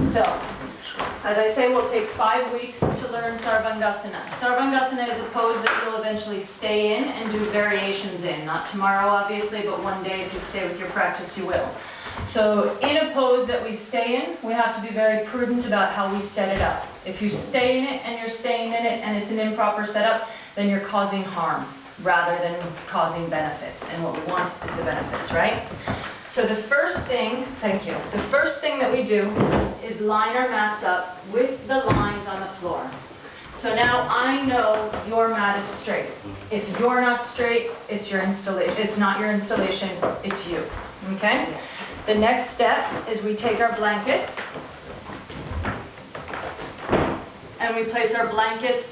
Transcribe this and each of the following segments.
So, as I say, we'll take 5 weeks to learn sarvangasana. Sarvangasana is a pose that you'll eventually stay in and do variations in. Not tomorrow, obviously, but one day if you stay with your practice, you will. So, in a pose that we stay in, we have to be very prudent about how we set it up. If you stay in it and you're staying in it and it's an improper setup, then you're causing harm rather than causing benefits. And what we want is the benefits, right? So the first thing, thank you, the first thing that we do is line our mats up with the lines on the floor. So now I know your mat is straight. If you're not straight, it's not your installation, it's you, okay? The next step is we take our blankets and we place our blankets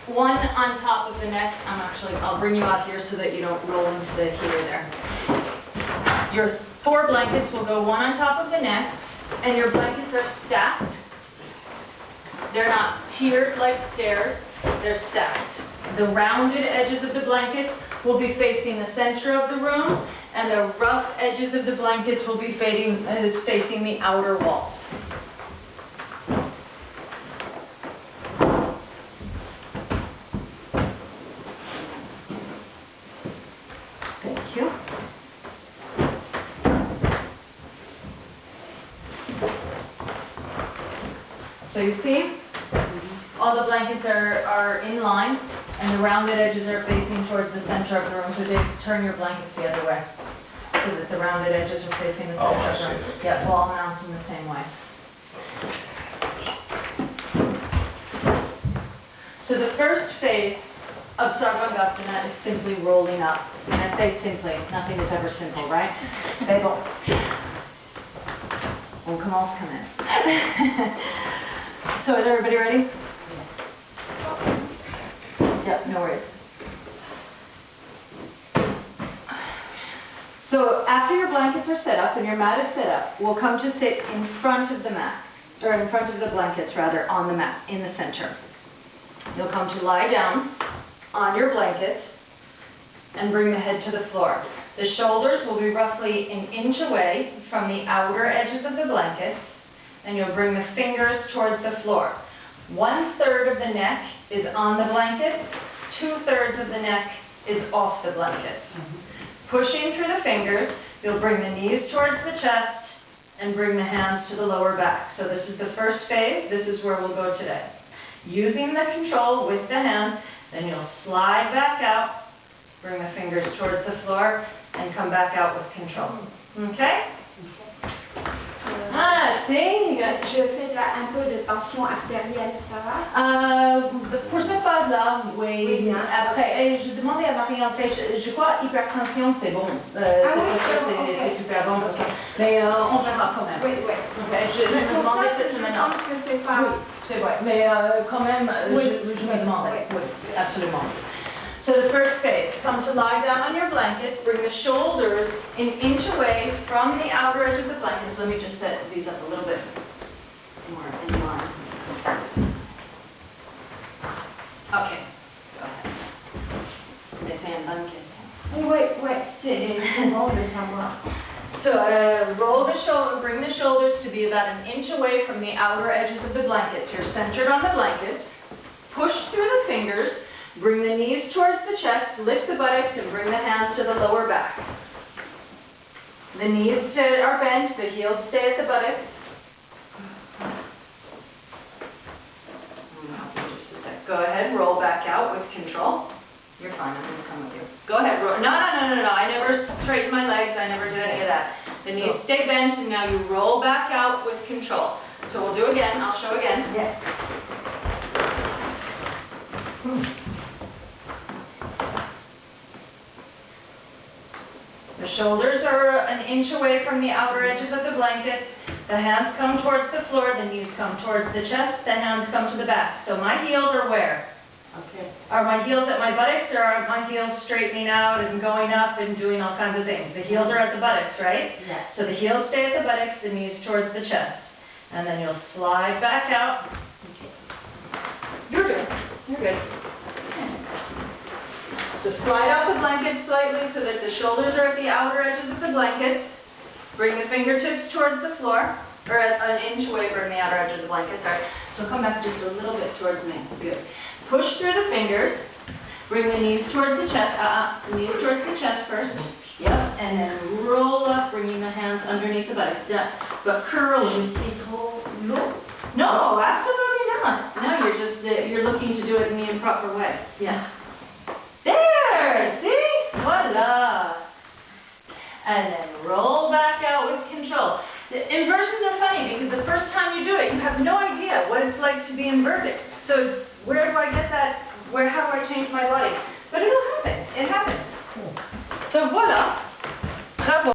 one on top of the neck. I'll bring you out here so that you don't roll into the heater there. Your 4 blankets will go one on top of the neck, and your blankets are stacked. They're not tiered like stairs, they're stacked. The rounded edges of the blankets will be facing the center of the room, and the rough edges of the blankets will be facing the outer wall. Thank you. So you see, all the blankets are in line, and the rounded edges are facing towards the center of the room, so they turn your blankets the other way, so that the rounded edges are facing the center of the room. Yeah, wall mounts in the same way. So the first phase of sarvangasana is simply rolling up. And I say simply, nothing is ever simple, right? They go, on commence quand même. So is everybody ready? Yep, no worries. So after your blankets are set up and your mat is set up, we'll come to sit in front of the mat, or in front of the blankets rather, on the mat, in the center. You'll come to lie down on your blankets and bring the head to the floor. The shoulders will be roughly an inch away from the outer edges of the blanket, and you'll bring the fingers towards the floor. 1/3 of the neck is on the blanket, 2/3 of the neck is off the blanket. Pushing through the fingers, you'll bring the knees towards the chest and bring the hands to the lower back. So this is the first phase. This is where we'll go today. Using the control with the hand, then you'll slide back out, bring the fingers towards the floor, and come back out with control. Okay? See? Je fais un peu de tension artérielle, ça va? Pour cette phase-là, oui. Après, je demandais à Marie-André, je crois hypertension, c'est bon. C'est super bon. Mais on verra quand même. Oui, oui. Okay, je me demandais cette semaine. Je pense que c'est pas... Oui, c'est vrai. Mais quand même, je me demandais. Oui, absolument. So the first phase, come to lie down on your blanket, bring the shoulders an inch away from the outer edge of the blankets. Let me just set these up a little bit more in line. Okay, go ahead. They say blanket. Oui, c'est bon de savoir. So roll the shoulder, bring the shoulders to be about an inch away from the outer edges of the blankets. You're centered on the blanket. Push through the fingers. Bring the knees towards the chest, lift the buttocks, and bring the hands to the lower back. The knees are bent, the heels stay at the buttocks. Go ahead, roll back out with control. You're fine, I'm going to come with you. Go ahead, roll. No, I never straightened my legs, I never did any of that. The knees stay bent, and now you roll back out with control. So we'll do again, I'll show again. Yes. The shoulders are an inch away from the outer edges of the blanket. The hands come towards the floor, the knees come towards the chest, the hands come to the back. So my heels are where? Okay. Are my heels at my buttocks, or are my heels straightening out and going up and doing all kinds of things? The heels are at the buttocks, right? Yes. So the heels stay at the buttocks, the knees towards the chest. And then you'll slide back out. You're good. You're good. So slide out the blanket slightly so that the shoulders are at the outer edges of the blanket. Bring the fingertips towards the floor. or an inch away from the outer edge of the blanket, sorry. So come back just a little bit towards me, good. Push through the fingers, bring the knees towards the chest, knees towards the chest first. Yep, and then roll up, bringing the hands underneath the buttocks, yeah. But curling, no, absolutely not. No, you're just, you're looking to do it in the improper way, yeah. There, see? Voila. And then roll back out with control. The inversions are funny because the first time you do it, you have no idea what it's like to be inverted. So where do I get that? How do I change my body? But it'll happen. It happens. So voila. Bravo.